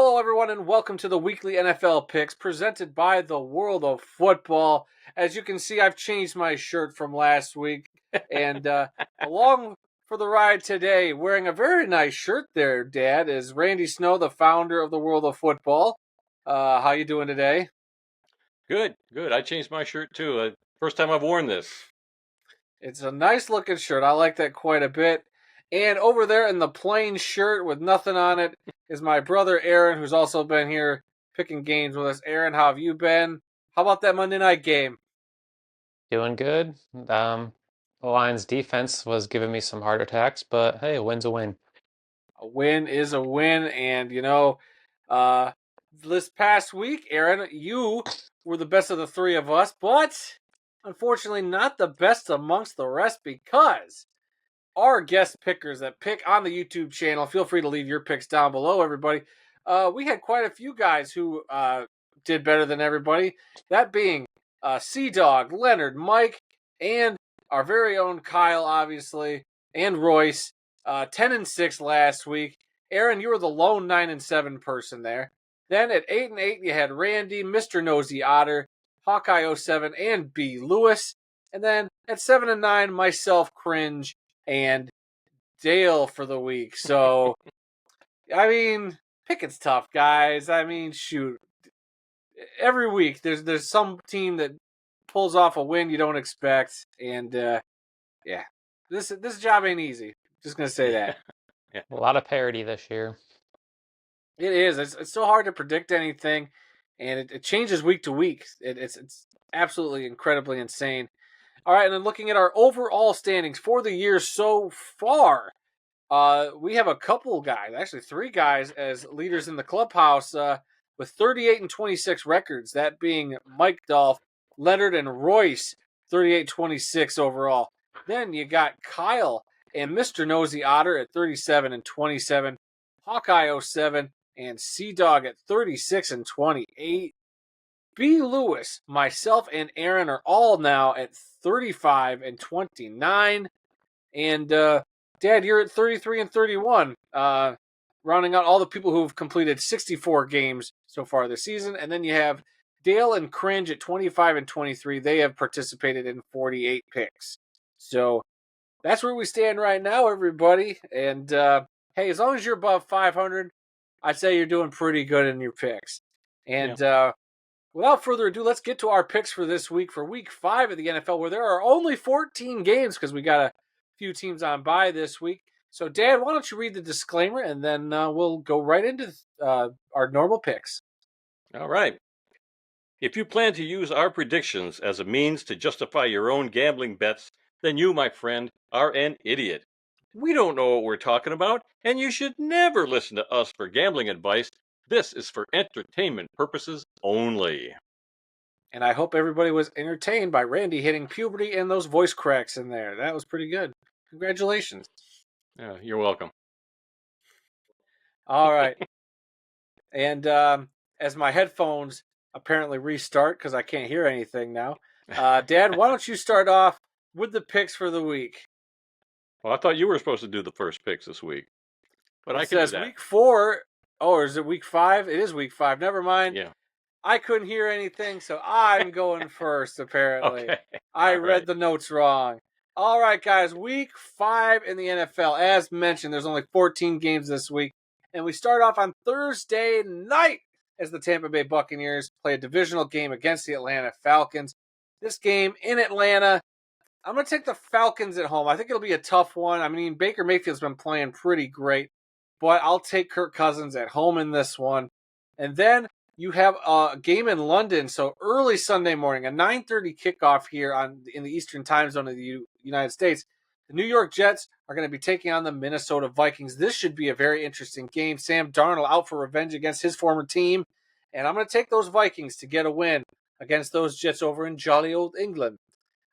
Hello, everyone, and welcome to the weekly NFL picks presented by the World of Football. As you can see, I've changed my shirt from last week, and along for the ride today, wearing a very nice shirt there, Dad, is Randy Snow, the founder of the World of Football. How you doing today? Good. I changed my shirt too. First time I've worn this. It's a nice looking shirt. I like that quite a bit. And over there in the plain shirt with nothing on it is my brother Aaron, who's also been here picking games with us. Aaron, how have you been? How about that Monday night game? Doing good. The Lions defense was giving me some heart attacks, but hey, a win's a win. A win is a win. And, uh, this past week, Aaron, you were the best of the three of us, but unfortunately not the best amongst the rest because our guest pickers that pick on the YouTube channel. Feel free to leave your picks down below, everybody. We had quite a few guys who did better than everybody. That being Sea Dog, Leonard, Mike, and our very own Kyle, obviously, and Royce. 10-6 last week. Aaron, you were the lone 9-7 person there. Then at 8-8, you had Randy, Mr. Nosy Otter, Hawkeye07, and B. Lewis. And then at 7-9, myself, Cringe, and Dale for the week. So, I mean, picking's tough, guys. I mean, shoot. Every week, there's some team that pulls off a win you don't expect, and yeah, this job ain't easy. Just gonna say that. Yeah. A lot of parity this year. It is. It's so hard to predict anything, and it changes week to week. It's absolutely incredibly insane. All right, and then looking at our overall standings for the year so far, we have a couple guys, actually three guys, as leaders in the clubhouse with 38-26 records. That being Mike Dolph, Leonard, and Royce, 38-26 overall. Then you got Kyle and Mr. Nosy Otter at 37-27, Hawkeye07, and Sea Dog at 36-28. B. Lewis, myself, and Aaron are all now at 35-29. And Dad, you're at 33-31. Rounding out all the people who have completed 64 games so far this season. And then you have Dale and Cringe at 25-23. They have participated in 48 picks. So that's where we stand right now, everybody. And hey, as long as you're above 500, I'd say you're doing pretty good in your picks. And without further ado, let's get to our picks for this week, for week 5 of the NFL, where there are only 14 games because we got a few teams on bye this week. So, Dad, why don't you read the disclaimer, and then we'll go right into our normal picks. All right. If you plan to use our predictions as a means to justify your own gambling bets, then you, my friend, are an idiot. We don't know what we're talking about, and you should never listen to us for gambling advice. This is for entertainment purposes only. And I hope everybody was entertained by Randy hitting puberty and those voice cracks in there. That was pretty good. Congratulations. Yeah, you're welcome. All right. And as my headphones apparently restart because I can't hear anything now, Dad, why don't you start off with the picks for the week? Well, I thought you were supposed to do the first picks this week, but I It can do says that. week 4. Oh, or is it week 5? It is week 5. Never mind. Yeah. I couldn't hear anything, so I'm going first, apparently. Okay. I All read right. the notes wrong. All right, guys, week 5 in the NFL. As mentioned, there's only 14 games this week. And we start off on Thursday night as the Tampa Bay Buccaneers play a divisional game against the Atlanta Falcons. This game in Atlanta, I'm going to take the Falcons at home. I think it'll be a tough one. I mean, Baker Mayfield's been playing pretty great, but I'll take Kirk Cousins at home in this one. And then you have a game in London, so early Sunday morning, a 9:30 kickoff here in the Eastern Time Zone of the United States. The New York Jets are going to be taking on the Minnesota Vikings. This should be a very interesting game. Sam Darnold out for revenge against his former team, and I'm going to take those Vikings to get a win against those Jets over in jolly old England.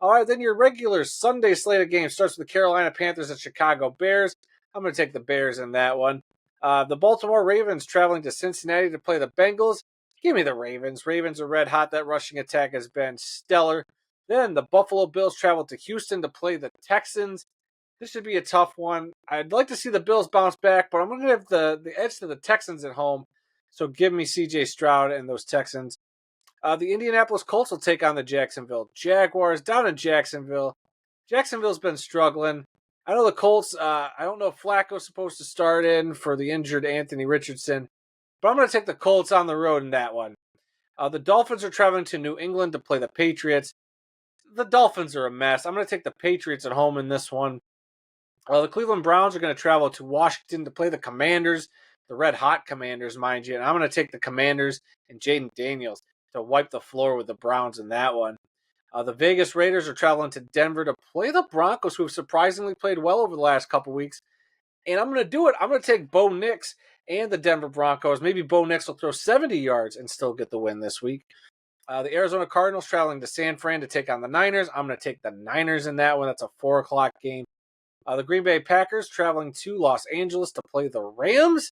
All right, then your regular Sunday slate of games starts with the Carolina Panthers and Chicago Bears. I'm going to take the Bears in that one. The Baltimore Ravens traveling to Cincinnati to play the Bengals. Give me the Ravens. Ravens are red hot. That rushing attack has been stellar. Then the Buffalo Bills travel to Houston to play the Texans. This should be a tough one. I'd like to see the Bills bounce back, but I'm going to give the edge to the Texans at home. So give me C.J. Stroud and those Texans. The Indianapolis Colts will take on the Jacksonville Jaguars down in Jacksonville. Jacksonville's been struggling. I know the Colts, I don't know if Flacco's supposed to start in for the injured Anthony Richardson, but I'm going to take the Colts on the road in that one. The Dolphins are traveling to New England to play the Patriots. The Dolphins are a mess. I'm going to take the Patriots at home in this one. The Cleveland Browns are going to travel to Washington to play the Commanders, the Red Hot Commanders, mind you. And I'm going to take the Commanders and Jaden Daniels to wipe the floor with the Browns in that one. The Vegas Raiders are traveling to Denver to play the Broncos, who have surprisingly played well over the last couple weeks. And I'm going to do it. I'm going to take Bo Nix and the Denver Broncos. Maybe Bo Nix will throw 70 yards and still get the win this week. The Arizona Cardinals traveling to San Fran to take on the Niners. I'm going to take the Niners in that one. That's a 4 o'clock game. The Green Bay Packers traveling to Los Angeles to play the Rams.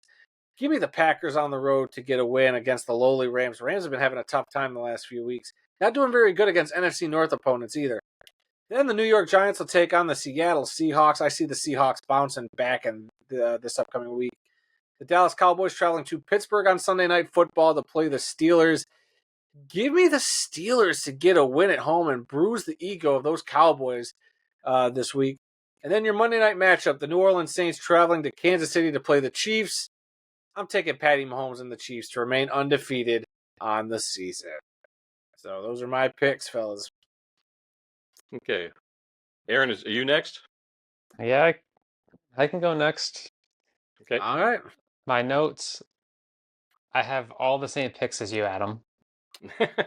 Give me the Packers on the road to get a win against the lowly Rams. Rams have been having a tough time the last few weeks. Not doing very good against NFC North opponents either. Then the New York Giants will take on the Seattle Seahawks. I see the Seahawks bouncing back in this upcoming week. The Dallas Cowboys traveling to Pittsburgh on Sunday Night Football to play the Steelers. Give me the Steelers to get a win at home and bruise the ego of those Cowboys this week. And then your Monday night matchup, the New Orleans Saints traveling to Kansas City to play the Chiefs. I'm taking Patty Mahomes and the Chiefs to remain undefeated on the season. So those are my picks, fellas. Okay. Aaron, are you next? Yeah, I can go next. Okay. All right. My notes, I have all the same picks as you, Adam.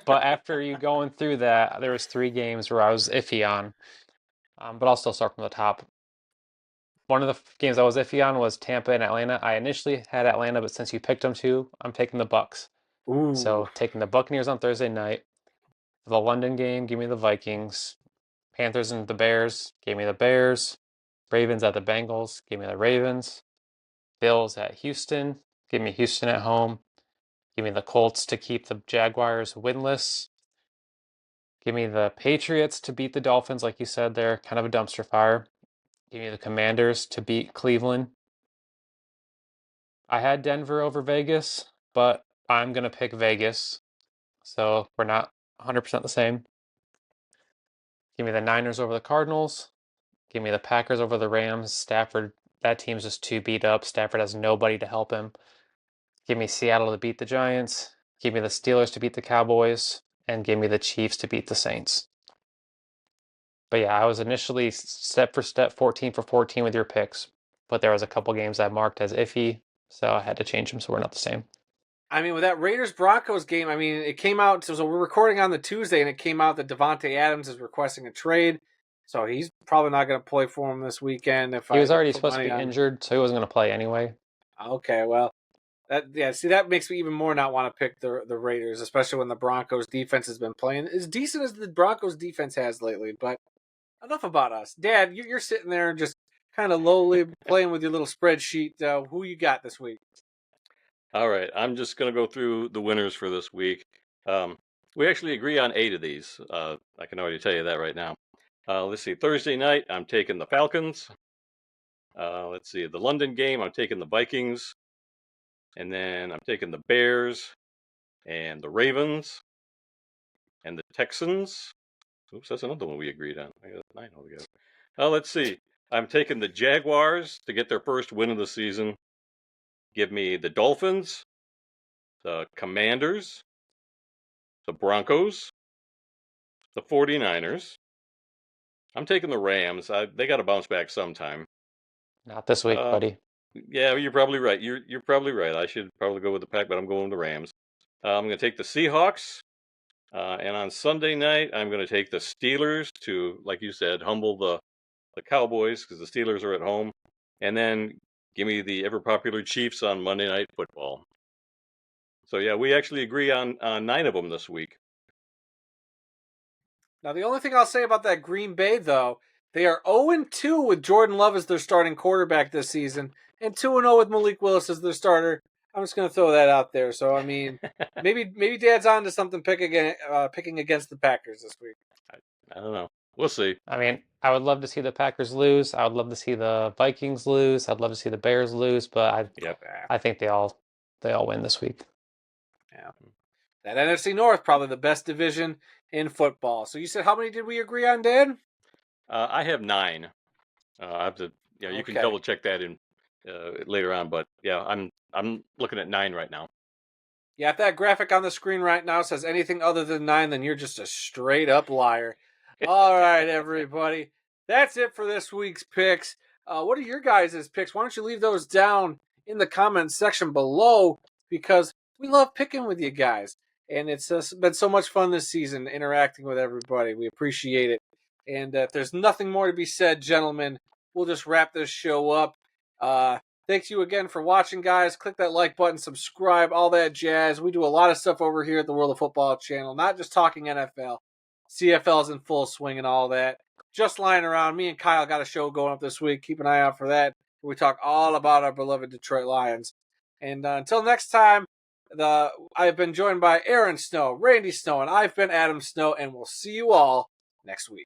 But after you going through that, there was 3 games where I was iffy on. But I'll still start from the top. One of the games I was iffy on was Tampa and Atlanta. I initially had Atlanta, but since you picked them too, I'm taking the Bucks. Ooh. So taking the Buccaneers on Thursday night. For the London game, give me the Vikings. Panthers and the Bears, give me the Bears. Ravens at the Bengals, give me the Ravens. Bills at Houston, give me Houston at home. Give me the Colts to keep the Jaguars winless. Give me the Patriots to beat the Dolphins, like you said, they're kind of a dumpster fire. Give me the Commanders to beat Cleveland. I had Denver over Vegas, but I'm going to pick Vegas. So we're not 100% the same. Give me the Niners over the Cardinals. Give me the Packers over the Rams. Stafford, that team's just too beat up. Stafford has nobody to help him. Give me Seattle to beat the Giants. Give me the Steelers to beat the Cowboys. And give me the Chiefs to beat the Saints. But yeah, I was initially step for step 14 for 14 with your picks. But there was a couple games I marked as iffy. So I had to change them so we're not the same. I mean, with that Raiders-Broncos game, I mean, it came out, so we're recording on the Tuesday, and it came out that Devontae Adams is requesting a trade. So he's probably not going to play for him this weekend. He was already supposed to be injured, so he wasn't going to play anyway. Okay, well, that makes me even more not want to pick the Raiders, especially when the Broncos defense has been playing as decent as the Broncos defense has lately. But enough about us. Dad, you're sitting there just kind of lowly playing with your little spreadsheet. Who you got this week? All right. I'm just going to go through the winners for this week. We actually agree on 8 of these. I can already tell you that right now. Let's see. Thursday night, I'm taking the Falcons. Let's see. The London game, I'm taking the Vikings. And then I'm taking the Bears and the Ravens and the Texans. Oops, that's another one we agreed on. I got 9 altogether. Let's see. I'm taking the Jaguars to get their first win of the season. Give me the Dolphins, the Commanders, the Broncos, the 49ers. I'm taking the Rams. They got to bounce back sometime. Not this week, buddy. Yeah, you're probably right. You're probably right. I should probably go with the Pack, but I'm going with the Rams. I'm going to take the Seahawks. And on Sunday night, I'm going to take the Steelers to, like you said, humble the Cowboys because the Steelers are at home. And then give me the ever-popular Chiefs on Monday Night Football. So, yeah, we actually agree on 9 of them this week. Now, the only thing I'll say about that Green Bay, though, they are 0-2 with Jordan Love as their starting quarterback this season, and 2-0 with Malik Willis as their starter. I'm just going to throw that out there. So, I mean, maybe Dad's on to something picking against the Packers this week. I don't know. We'll see. I mean, I would love to see the Packers lose. I would love to see the Vikings lose. I'd love to see the Bears lose, but I think they all win this week. Yeah. That NFC North, probably the best division in football. So you said how many did we agree on, Dan? I have 9. I have to, you can Okay. double check that in later on, but yeah, I'm looking at 9 right now. Yeah, if that graphic on the screen right now says anything other than 9, then you're just a straight up liar. All right, everybody. That's it for this week's picks. What are your guys' picks? Why don't you leave those down in the comments section below, because we love picking with you guys. And it's been so much fun this season interacting with everybody. We appreciate it. And if there's nothing more to be said, gentlemen, we'll just wrap this show up. Thanks you again for watching, guys. Click that like button, subscribe, all that jazz. We do a lot of stuff over here at the World of Football channel, not just talking NFL. CFL's in full swing and all that. Just lying around. Me and Kyle got a show going up this week. Keep an eye out for that. We talk all about our beloved Detroit Lions. And until next time, I've been joined by Aaron Snow, Randy Snow, and I've been Adam Snow, and we'll see you all next week.